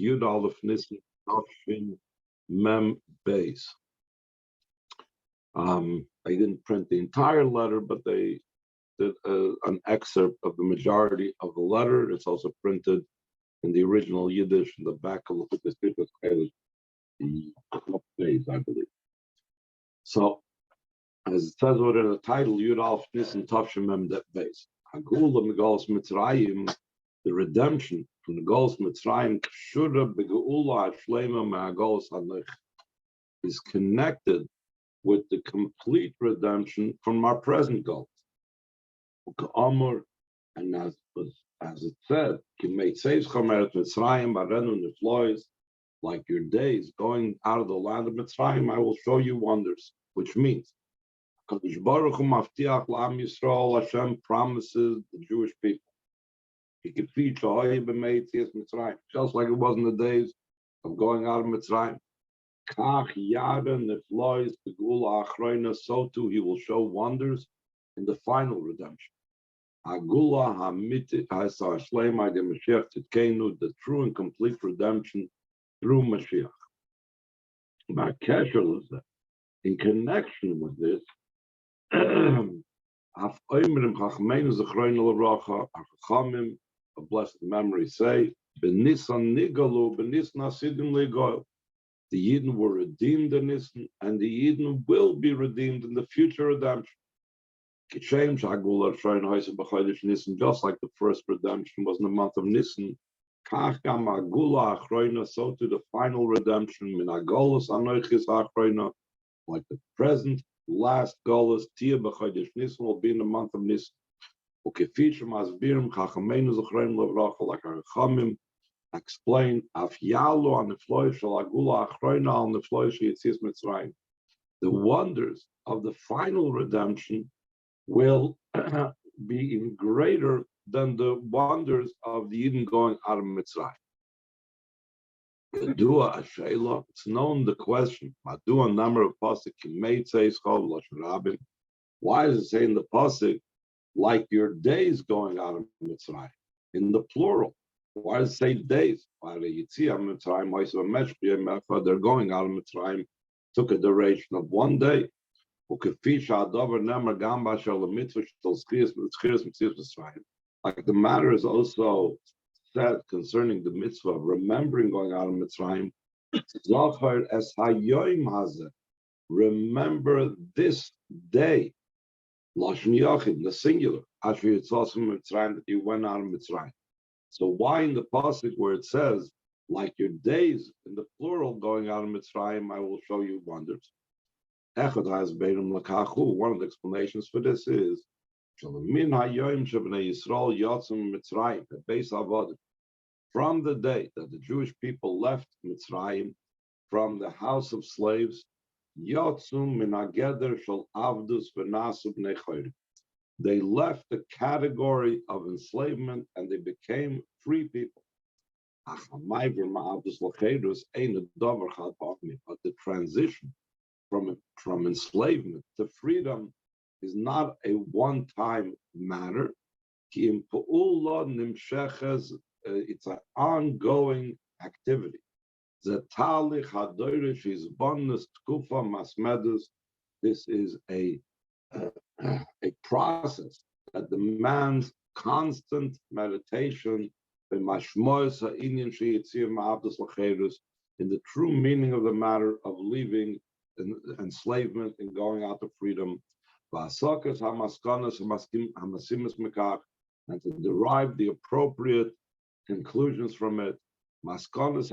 Yud Alef Nisan Tafshin Mem Beis. I didn't print the entire letter, but they did an excerpt of the majority of the letter. It's also printed in the original Yiddish in the back of the page, I believe. So, as it says within the title, Yud Alef Nisan Tafshin Mem Beis. Geulah Golus Mitzrayim, the redemption from the Golus Mitzrayim, Kshura Geulah Shlema Golus Hanech, is connected with the complete redemption from our present Golus. And as it said, like your days going out of the land of Mitzrayim, I will show you wonders, which means Hashem promises the Jewish people he could feed just like it was in the days of going out of Mitzrayim. So too he will show wonders in the final redemption. The true and complete redemption through Moshiach. In connection with this, of blessed memory say, the Yidden were redeemed in Nisan, and the Yidden will be redeemed in the future redemption. Just like the first redemption was in the month of Nisan, so to the final redemption, like the present last Golus will be in the month of Nisan. Like our Chamim explain, the wonders of the final redemption will be even greater than the wonders of the Yidden going out of Mitzrayim. It's known the question, why does it say in the pasuk, like your days going out of Mitzrayim, in the plural? Why does it say days? They're going out of Mitzrayim, took a duration of one day. Like the matter is also said concerning the mitzvah of remembering going out of Mitzrayim. Remember this day, Lashon Yachid, the singular, that you went out of Mitzrayim. So why in the pasuk where it says, like your days in the plural going out of Mitzrayim, I will show you wonders? One of the explanations for this is from the day that the Jewish people left Mitzrayim from the house of slaves, they left the category of enslavement and they became free people. But the transition from enslavement to freedom is not a one-time matter. It's an ongoing activity. This is a process that demands constant meditation in the true meaning of the matter of leaving enslavement and going out to freedom, and to derive the appropriate conclusions from it. Conclusions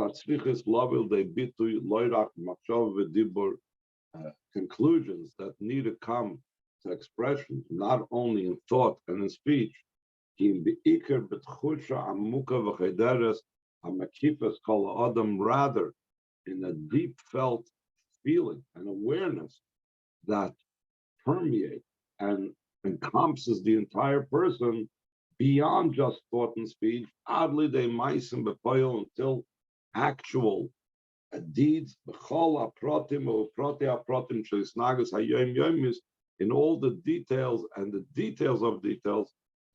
that need to come to expression not only in thought and in speech, rather in a deep felt feeling and awareness that permeate and encompasses the entire person beyond just thought and speech, until actual deeds, in all the details and the details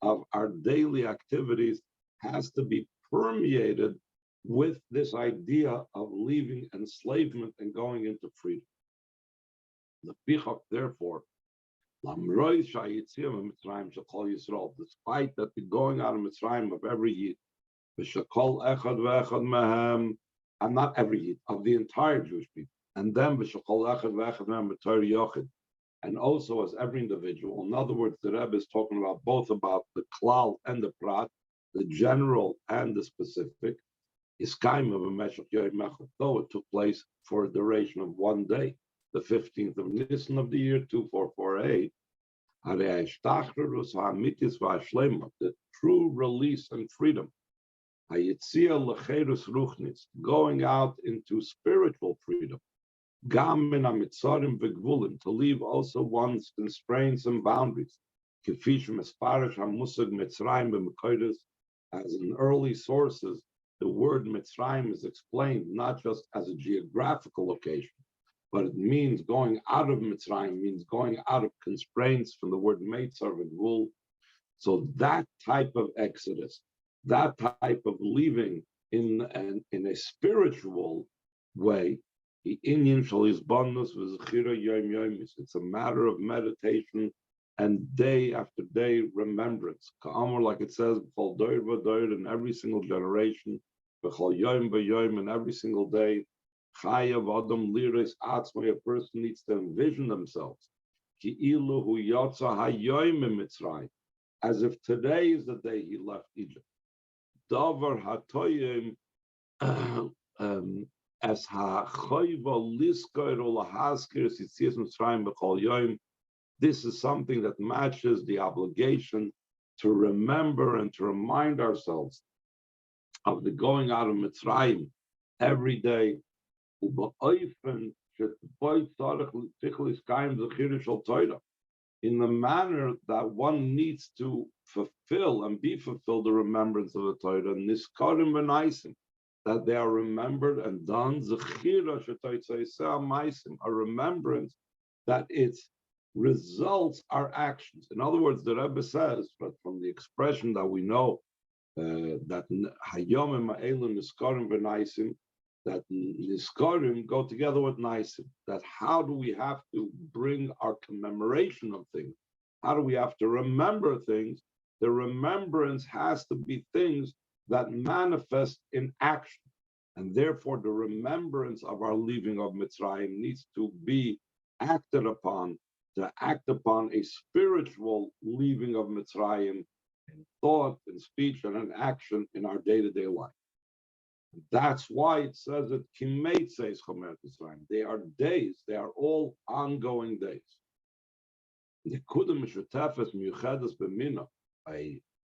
of our daily activities has to be permeated with this idea of leaving enslavement and going into freedom. The Pichok, therefore, despite that the going out of Mitzrayim of every Yid, and not every Yid, of the entire Jewish people, and then and also as every individual. In other words, the Rebbe is talking about both about the klal and the prat, the general and the specific. Though it took place for a duration of one day, the 15th of Nisan of the year 2448, the true release and freedom, going out into spiritual freedom, to leave also one's constraints and boundaries. As in early sources, the word Mitzrayim is explained not just as a geographical location, but it means going out of Mitzrayim, means going out of constraints from the word Meitzar Geulah. So that type of exodus, that type of leaving in a spiritual way, it's a matter of meditation and day after day remembrance. Like it says, in every single generation, in every single day, a person needs to envision themselves as if today is the day he left Egypt. This is something that matches the obligation to remember and to remind ourselves of the going out of Mitzrayim every day, in the manner that one needs to fulfill and be fulfilled the remembrance of the Torah, niskarim v'naisim, that they are remembered and done, a remembrance that its results are actions. In other words, the Rebbe says, but from the expression that we know, that hayomim ha'elu niskarim v'naisim, that niskarim go together with naisim. That how do we have to bring our commemoration of things? How do we have to remember things? The remembrance has to be things that manifest in action. And therefore, the remembrance of our leaving of Mitzrayim needs to be acted upon, to act upon a spiritual leaving of Mitzrayim in thought, in speech, and in action in our day-to-day life. That's why it says that Kimet says Chomer Mitzrayim. They are days, they are all ongoing days. A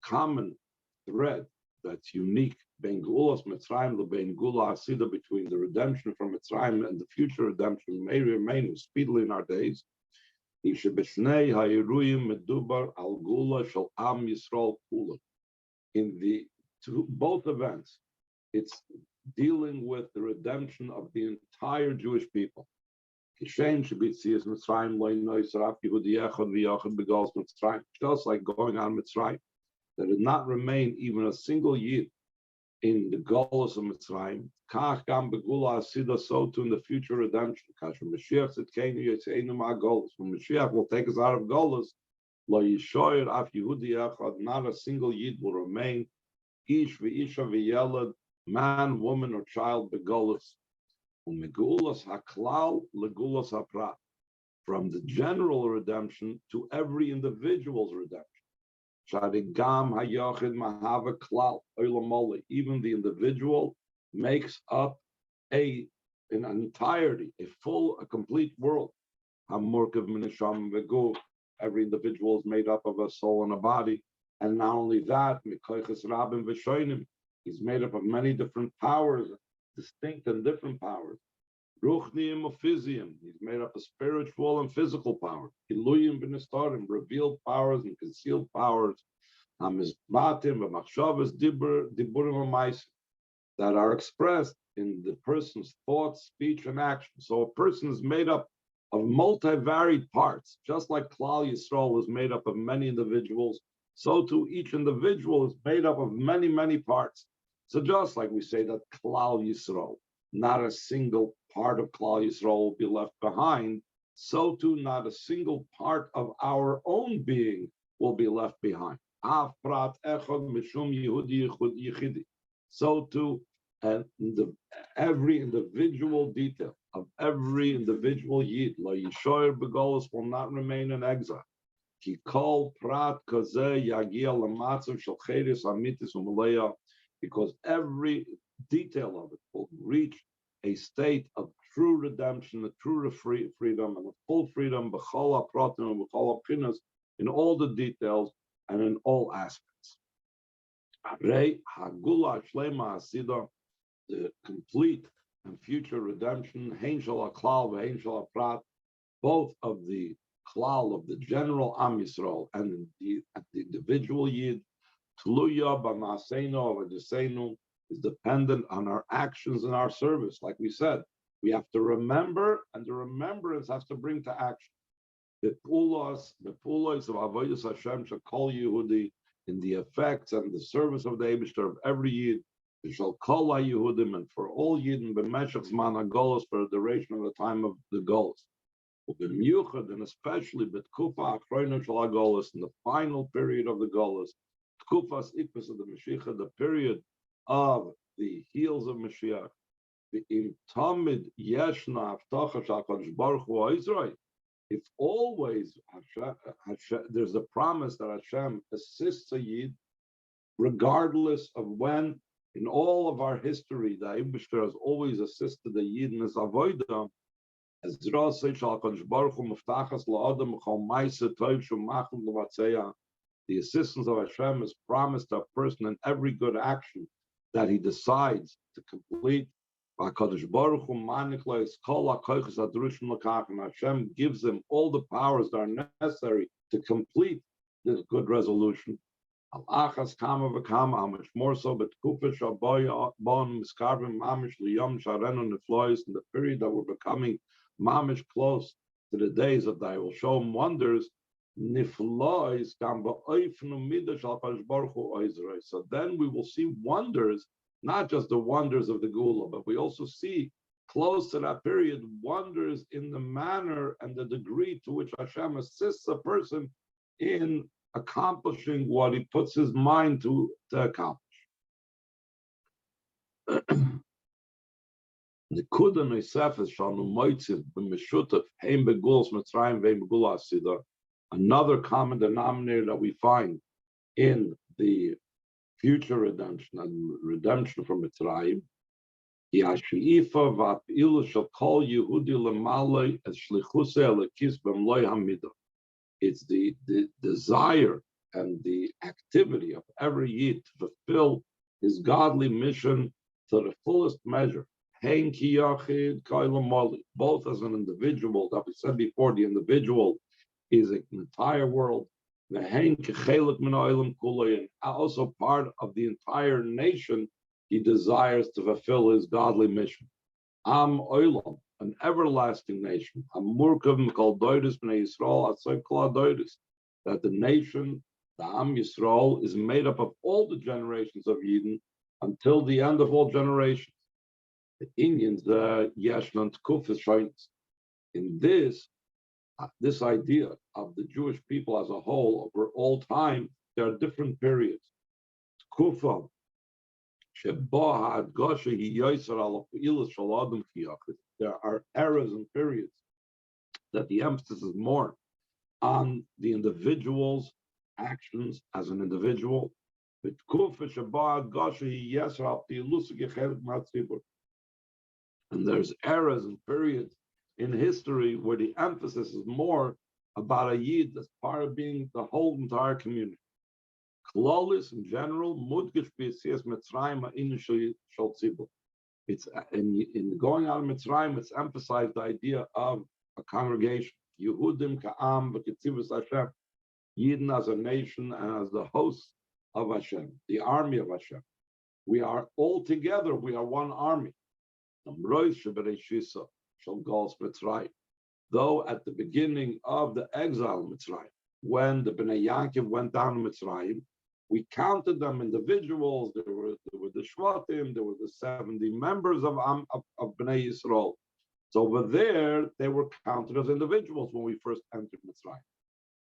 common thread that's unique between Geulah Mitzrayim, between Geulah Seder, between the redemption from Mitzrayim and the future redemption may remain speedily in our days. In the both events, it's dealing with the redemption of the entire Jewish people. Just like going on Mitzrayim, there did not remain even a single Yid in the Golus of Mitzrayim. So too in the future redemption. When Moshiach will take us out of Golus, not a single Yid will remain. Ish v'isha v'yelad, man, woman, or child, begolus. From the general redemption to every individual's redemption. Even the individual makes up an entirety, a complete world. Every individual is made up of a soul and a body. And not only that, he's made up of many different powers, distinct and different powers. Ruchniim of physium, he's made up of spiritual and physical powers. Iluyim b'nistarim, revealed powers and concealed powers. Hamizbatim v'machshavas diburim v'maisim, that are expressed in the person's thoughts, speech, and action. So a person is made up of multivaried parts, just like Klal Yisroel is made up of many individuals. So too each individual is made up of many, many parts. So just like we say that Klal Yisroel, not a single part of Klal Yisroel will be left behind, so too not a single part of our own being will be left behind. So too, and every individual detail of every individual Yid, La Yishoyer Begolus, will not remain in exile. Ki kol prat kazeh yagia lamatzav shel cheres amitis umaleya, because every detail of it will reach a state of true redemption, a true freedom, and a full freedom, b'chol hapratim and b'chol haprinas, in all the details and in all aspects. Arei hagula shlema asida, the complete and future redemption, hein shel haklal v'hein shel haprat, both of the klal of the general Am Yisrael and the individual Yid, tluya b'maseinu v'deseinu, is dependent on our actions and our service. Like we said, we have to remember, and the remembrance has to bring to action. The pulos of Avodas Hashem shall call Yehudi in the effects and the service of the Eibishter of every Yid. We shall call Yehudim, and for all Yidden b'meshach zman Golus, for the duration of the time of the Golus. And especially b'tkufa achroina shel Golus, in the final period of the Golus, tkufas ikvus of the Mashiach, the period of the heels of Moshiach, the imtamid yeshna avtacha shel HaKadosh Baruch Hu Yisroel. If always Hashem, there's a promise that Hashem assists a Yid, regardless of when, in all of our history, the Eibishter has always assisted the Yid in his avodah. As Zra shel HaKadosh Baruch Hu muftachas la'adam chol ma'aseh tov shu machum levatzeya. The assistance of Hashem is promised to a person in every good action that he decides to complete. And Hashem gives him all the powers that are necessary to complete this good resolution. How much more so, but in the period that we're becoming mamish close to the days that I will show him wonders. So then we will see wonders, not just the wonders of the Geulah, but we also see close to that period wonders in the manner and the degree to which Hashem assists a person in accomplishing what he puts his mind to accomplish. Nekuda noisefes shanu moitziv b'meshutav heim begulus Mitzrayim veim begula asida. Another common denominator that we find in the future redemption and redemption from Mitzrayim, Yashiifa va'pilu shall call Yehudi lemalei as shlichuse elekis b'mloi hamida. It's the desire and the activity of every Yid to fulfill his godly mission to the fullest measure. Hein ki yachid kailam mali, both as an individual, that we said before, the individual is an entire world, and also part of the entire nation. He desires to fulfill his godly mission. Am oilam, an everlasting nation. That the nation, the Am Yisroel, is made up of all the generations of Yidden until the end of all generations. The Indians, the Yeshnan Tkufis, in this idea of the Jewish people as a whole over all time, there are different periods. Kufa, there are eras and periods that the emphasis is more on the individual's actions as an individual. And there's eras and periods in history where the emphasis is more about a Yid as part of being the whole entire community. Golus in general, mudgish b'yitzias Mitzrayim initially shel tzibur. It's in going out of Mitzrayim, it's emphasized the idea of a congregation. Yehudim ka'am v'ketzivus Hashem. Yidden as a nation and as the hosts of Hashem, the army of Hashem. We are all together. We are one army. Though at the beginning of the exile in Mitzrayim, when the Bnei Yaakov went down to Mitzrayim, We counted them individuals. There were the Shvatim, there were the 70 members of Bnei Yisrael. So over there, they were counted as individuals when we first entered Mitzrayim.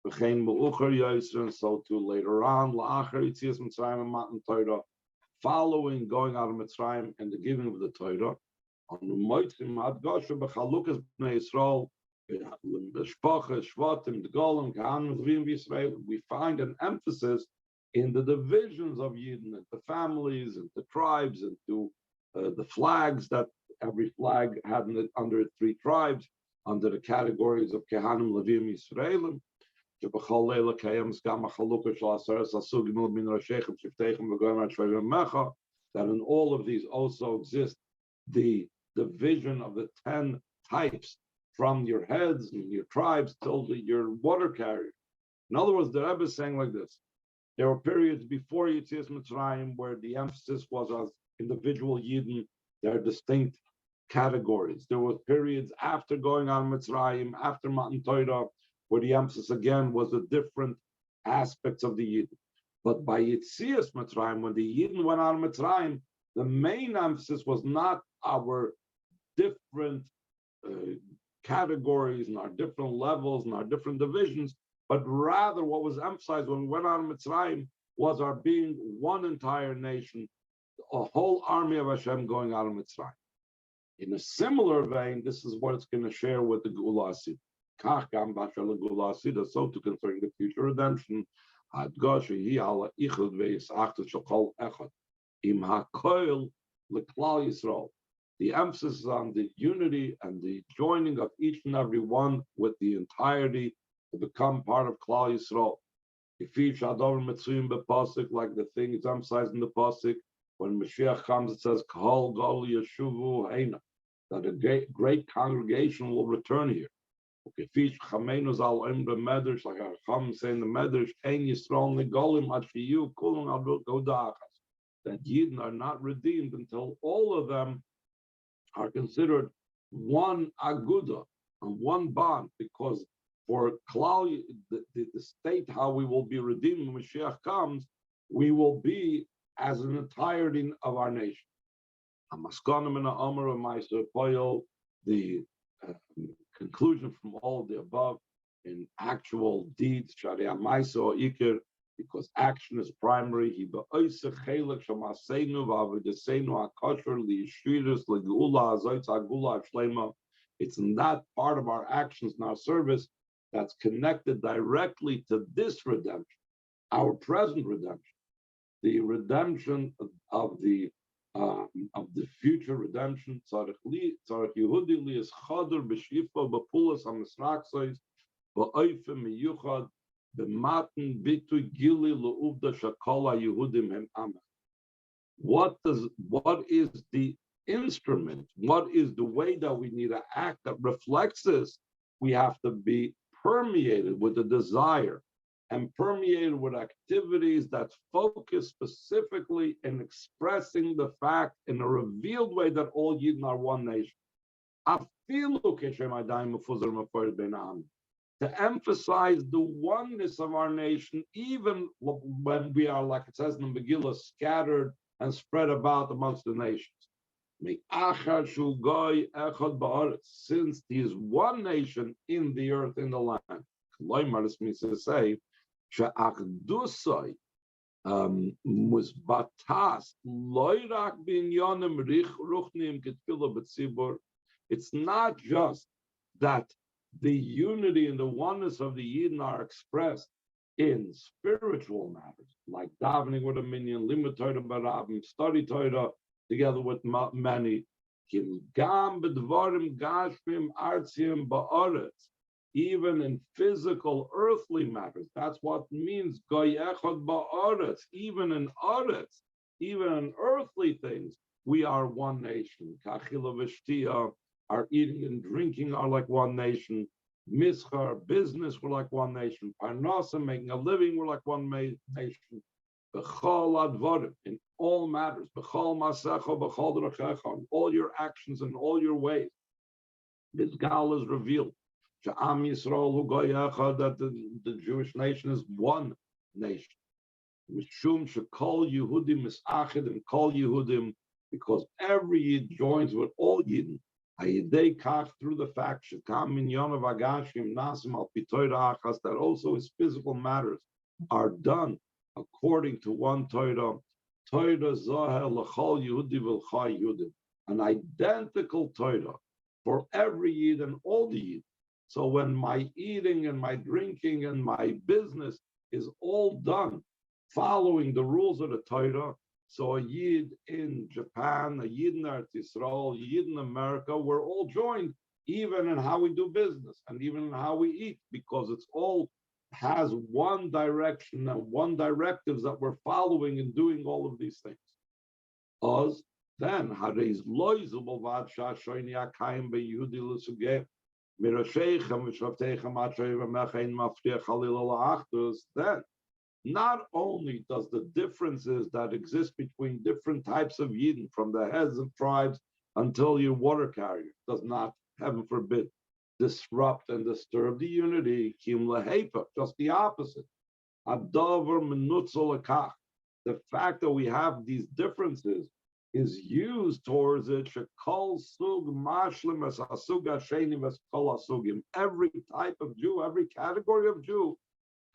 And so too later on, following going out of Mitzrayim and the giving of the Torah, we find an emphasis in the divisions of Yidden, and the families, and the tribes, and to the flags that every flag had under 3 tribes, under the categories of Kehanim, Levim, Yisraelim. That in all of these also exists the division of the 10 types from your heads and your tribes till your water carrier. In other words, the Rebbe is saying like this: there were periods before Yetzias Mitzrayim where the emphasis was on individual Yidden, their distinct categories. There were periods after going on Mitzrayim, after Matan Torah, where the emphasis again was the different aspects of the Yidden. But by Yetzias Mitzrayim, when the Yidden went on Mitzrayim, the main emphasis was not our different categories and our different levels and our different divisions, but rather what was emphasized when we went on Mitzrayim was our being one entire nation, a whole army of Hashem going out of Mitzrayim. In a similar vein, this is what it's going to share with the Geulah Seder. So to concerning the future redemption, the emphasis is on the unity and the joining of each and every one with the entirety to become part of Klal Yisrael. Like the thing is emphasized in the pasuk, when Moshiach comes, it says, Kol Gol Yeshuvu Heina, that a great congregation will return here. Like our Chacham say in the Medrash, Ein Yisrael Negolim Ashiyu Kulam Al Godachas, that Yidden are not redeemed until all of them are considered one aguda and one bond, because for Klal, the state how we will be redeemed when Moshiach comes, we will be as an entirety of our nation. The conclusion from all of the above in actual deeds, because action is primary. It's in that part of our actions and our service that's connected directly to this redemption, our present redemption, the redemption of the future redemption. What is the instrument? What is the way that we need to act that reflects this? We have to be permeated with the desire and permeated with activities that focus specifically in expressing the fact in a revealed way that all Yidden are one nation. To emphasize the oneness of our nation, even when we are, like it says in the Megillah, scattered and spread about amongst the nations. Since he is one nation in the earth, in the land. This means to say, it's not just that the unity and the oneness of the Yidden are expressed in spiritual matters, like davening with a minyan, limud Torah barabim, study Torah together with many, even in physical earthly matters. That's what means goy echad ba'aretz. Even in aretz, even in earthly things, we are one nation. Kachila v'shtia, our eating and drinking are like one nation. Mischar, business, we're like one nation. Parnasa, making a living, we're like one nation. B'chol advarim, in all matters. B'chol masecha, b'chol d'rachecha, in all your actions and all your ways. This Geulah is revealed. Am Yisrael hu goy echad, that the Jewish nation is one nation. Mishum shekol Yehudim misachid and kol Yehudim, because every Yid joins with all Yidden. Hayidei kach, through the fact shekam minyan of agashim nasim al pitoira achas, that also his physical matters are done according to one Torah. Torah zohel lechol Yehudi v'lchai Yehudim, an identical Torah for every Yid and all the Yid. So when my eating and my drinking and my business is all done following the rules of the Torah, so a Yid in Japan, a Yid in Eretz Yisrael, a Yid in America, we're all joined, even in how we do business and even in how we eat, because it's all has one direction and one directives that we're following in doing all of these things. Oz, then, Hareiz loizubal vad shashoini akayim beYehudi l'sugeh mirasheichem v'shvateichem atzayim v'mechein mafriach halil alachdus. Then, not only does the differences that exist between different types of Yidden, from the heads of tribes until your water carrier, does not, heaven forbid, disrupt and disturb the unity, kim lehepa, just the opposite. Adavar menutzel lekach. The fact that we have these differences is used towards it. Shekol sug mashlim as hasug hasheni as kol hasugim. Every type of Jew, every category of Jew,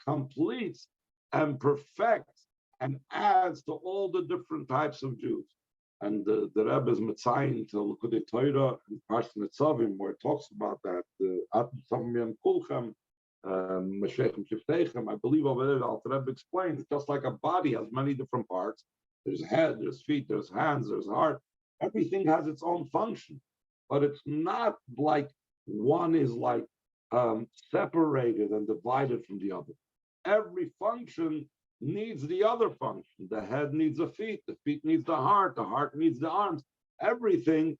completes and perfects and adds to all the different types of Jews. And the Rebbe is Mitzrayim to L'Kudei Torah and Parshat Nitzavim, where it talks about that. Atem Samim Kulchem, Moshiach Shiftechem. I believe over there, the Rebbe explains, just like a body has many different parts. There's head, there's feet, there's hands, there's heart. Everything has its own function, but it's not like one is like separated and divided from the other. Every function needs the other function. The head needs the feet needs the heart needs the arms. Everything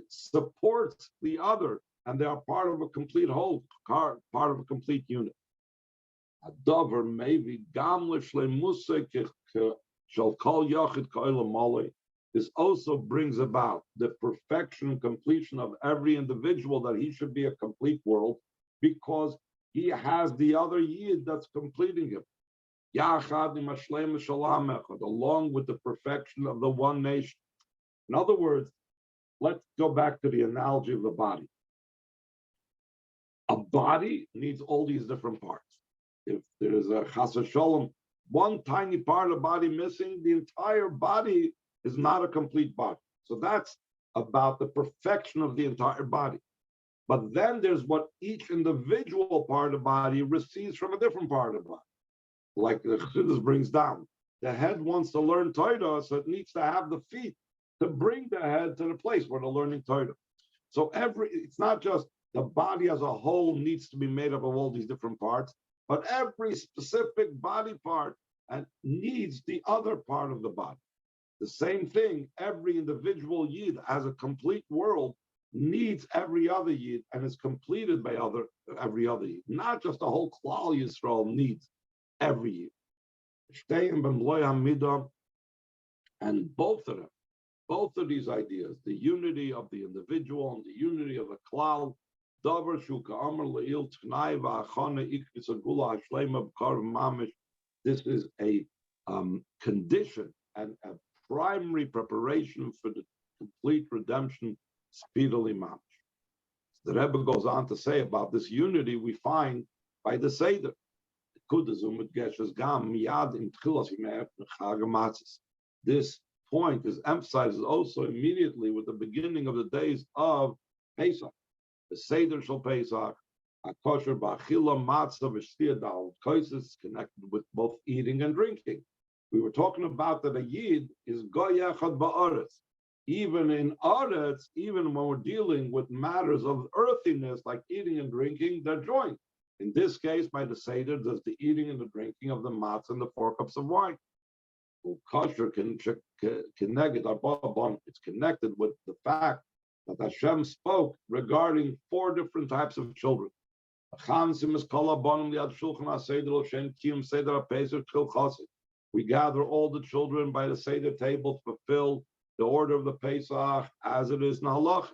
supports the other, and they are part of a complete whole, part of a complete unit. Adover maybe gamlish lemusik shall call yachid koila mali. This also brings about the perfection and completion of every individual, that he should be a complete world, because he has the other Yid that's completing him. Along with the perfection of the one nation. In other words, let's go back to the analogy of the body. A body needs all these different parts. If there's a chas v'sholom, one tiny part of the body missing, the entire body is not a complete body. So that's about the perfection of the entire body. But then there's what each individual part of the body receives from a different part of the body. Like the Chassidus brings down, the head wants to learn Torah, so it needs to have the feet to bring the head to the place where they're learning Torah. So it's not just the body as a whole needs to be made up of all these different parts, but every specific body part and needs the other part of the body. The same thing, every individual Yid as a complete world needs every other Yid and is completed by every other Yid. Not just the whole Klal Yisrael needs every Yid. And both of these ideas, the unity of the individual and the unity of the Klal, this is a condition and a primary preparation for the complete redemption speedily mamish. The Rebbe goes on to say about this unity we find by the Seder. This point is emphasized also immediately with the beginning of the days of Pesach. The Seder shall Pesach, a kosher ba'achila matzah v'shtiyah is connected with both eating and drinking. We were talking about that a Yid is goyachad ba'aretz. Even in Aretz, even when we're dealing with matters of earthiness like eating and drinking, they're joined. In this case, by the Seder, there's the eating and the drinking of the matzah and the 4 cups of wine. Kosher can connect it's connected with the fact that Hashem spoke regarding 4 different types of children. We gather all the children by the Seder table to fulfill the order of the Pesach as it is in Halach.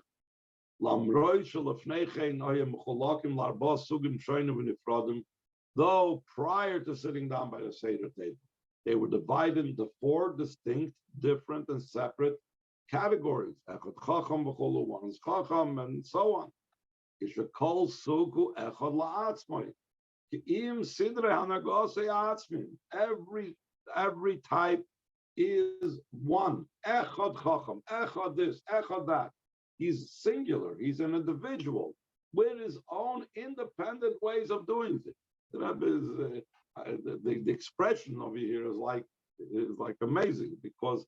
Though prior to sitting down by the Seder table, they were divided into 4 distinct, different, and separate categories. Echad Chacham v'cholu, one is Chacham, and so on. Ishakol suku echad la'atzmai. Ki'im sidre hanagosei atzmim. Every type is one. Echad Chacham, Echad this, Echad that. He's singular. He's an individual with his own independent ways of doing things. The expression over here is like amazing, because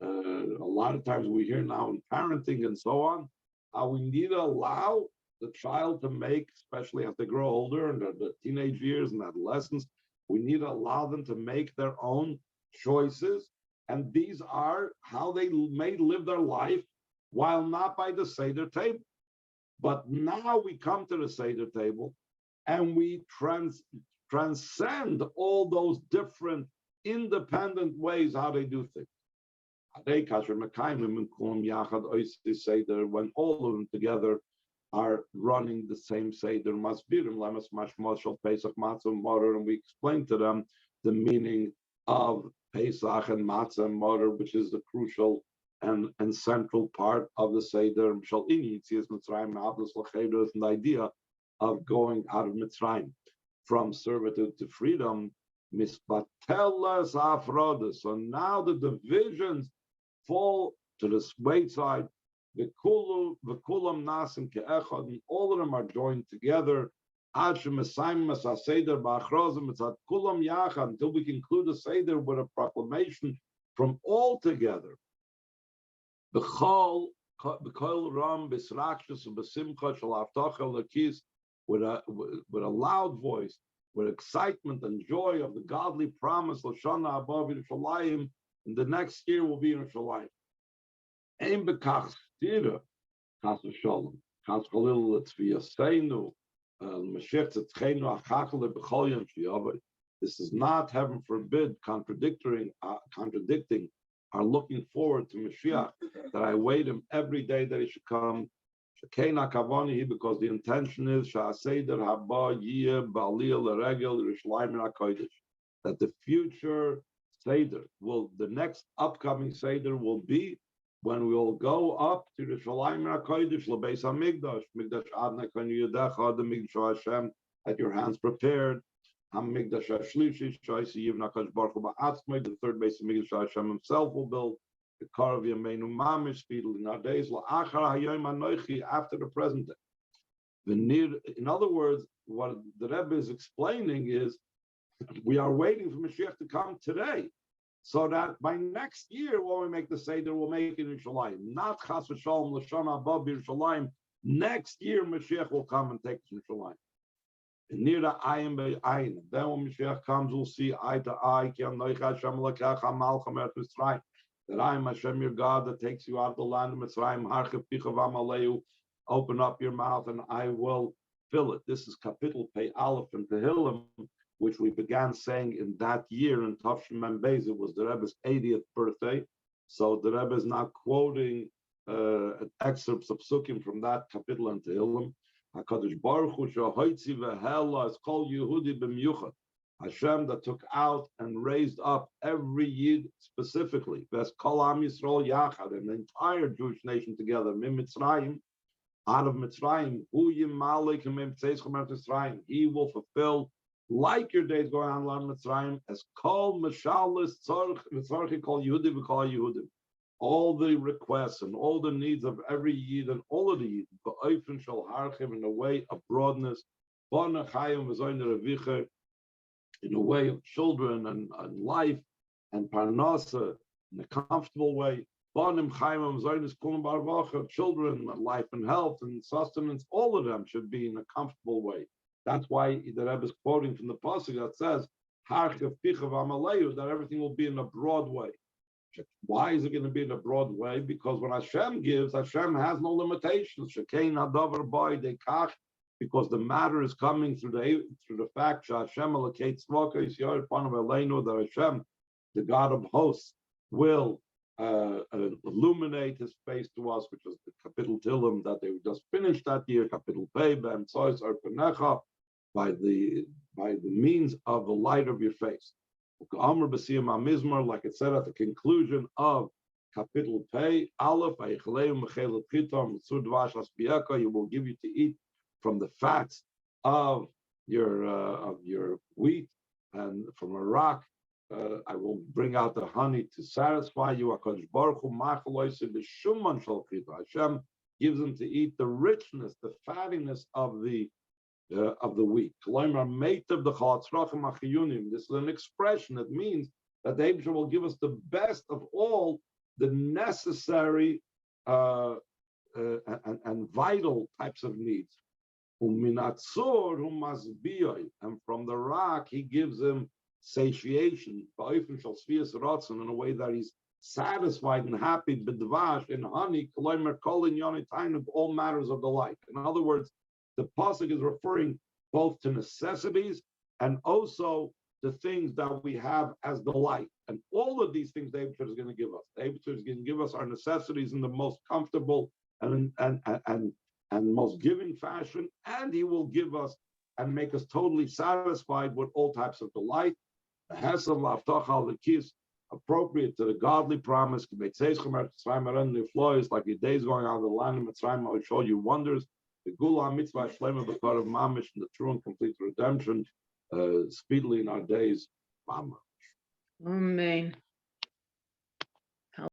a lot of times we hear now in parenting and so on how we need to allow the child to make, especially as they grow older and the teenage years and adolescence, we need to allow them to make their own choices, and these are how they may live their life while not by the Seder table. But now we come to the Seder table and we transcend all those different independent ways how they do things. When all of them together are running the same Seder, and we explain to them the meaning of Pesach and Matzah and Motor, which is the crucial and central part of the Seder, and the idea of going out of Mitzrayim from servitude to freedom. So now the divisions fall to the wayside. And all of them are joined together until we conclude the Seder with a proclamation from all together. With a loud voice, with excitement and joy of the godly promise, Lashana above Yerushalayim, and the next year will be in Yerushalayim. Ein bekach stira, chas v'sholom, chas chalil letzviyaseinu, Moshiach tzedchenu achachal lebechol yom sheyavod. This is not, heaven forbid, contradicting are looking forward to Moshiach, that I wait him every day that he should come. Shekeina kavoni, because the intention is Seder haba yiyeh ba'aliyah l'regel Yerushalayim HaKodesh, that the future Seder the next upcoming Seder will be when we will go up to Yerushalayim HaKodesh l'beis hamikdash, mikdash adna kan yudecha, the mikdash Hashem at your hands prepared. Hamikdash Hashlishi Shaisi Yivna Kadosh Baruch Hu Ba'atzmai, the third base of Mikdash Hashem himself will build. The Karav Yameinu Mamish speedily in our days La'achar Hayom Anochi, after the present day. In other words, what the Rebbe is explaining is we are waiting for Mashiach to come today, so that by next year when we make the Seder, we'll make it in Yerushalayim. Not Chas v'Shalom L'Shana above Yerushalayim. Next year Mashiach will come and take us to Yerushalayim. Near the ayin by ayin. Then when Moshiach comes, we'll see eye to eye. That I am Hashem, your God, that takes you out of the land of Mitzrayim. Open up your mouth, and I will fill it. This is Kapitel Pei Aleph in Tehillim, which we began saying in that year in Tavshin Mem Beis. It was the Rebbe's 80th birthday, so the Rebbe is now quoting excerpts of Sukkim from that Kapitel in Tehillim. HaKadosh Baruch Hu shehoitzi v'hela is called Yehudi b'miyuchad. Hashem that took out and raised up every Yid specifically. Ves kol am Yisrael yachad, and the entire Jewish nation together. Mitzrayim, out of Mitzrayim. Hu yimalik Mitzrayim. He will fulfill, like your days going on in Mitzrayim, as kol mashalis tzarchi kol Yehudi v'kol Yehudim. All the requests and all the needs of every Yid and all of the Yid, in a way of broadness, in a way of children and life and parnasa, in a comfortable way, children, life and health and sustenance, all of them should be in a comfortable way. That's why the Rebbe is quoting from the pasuk that says, that everything will be in a broad way. Why is it going to be in a broad way? Because when Hashem gives, Hashem has no limitations. Because the matter is coming through the fact that Hashem that Hashem, the God of hosts, will illuminate His face to us, which is the Kapitel Tillim that they just finished that year, Kapitel Pei Ben Tzois Arpanecha, by the means of the light of your face. Like it said at the conclusion of Kapitel Pei, Aleph, you will give you to eat from the fats of your wheat and from a rock. I will bring out the honey to satisfy you. Hashem gives them to eat the richness, the fattiness of the wheat. This is an expression that means that the Eibusher will give us the best of all the necessary and vital types of needs. And from the rock, he gives him satiation in a way that he's satisfied and happy in honey, all matters of the life. In other words, the pasuk is referring both to necessities and also the things that we have as the light. And all of these things the Eibusher is going to give us. The Eibusher is going to give us our necessities in the most comfortable and most giving fashion, and he will give us and make us totally satisfied with all types of delight. The Hesel Laftach al Lekis, appropriate to the godly promise, like your days going out of the land of Mitzrayim, I will show you wonders. The Geulah mitzvah shlema, the part of mamish, and the true and complete redemption, speedily in our days. Amen.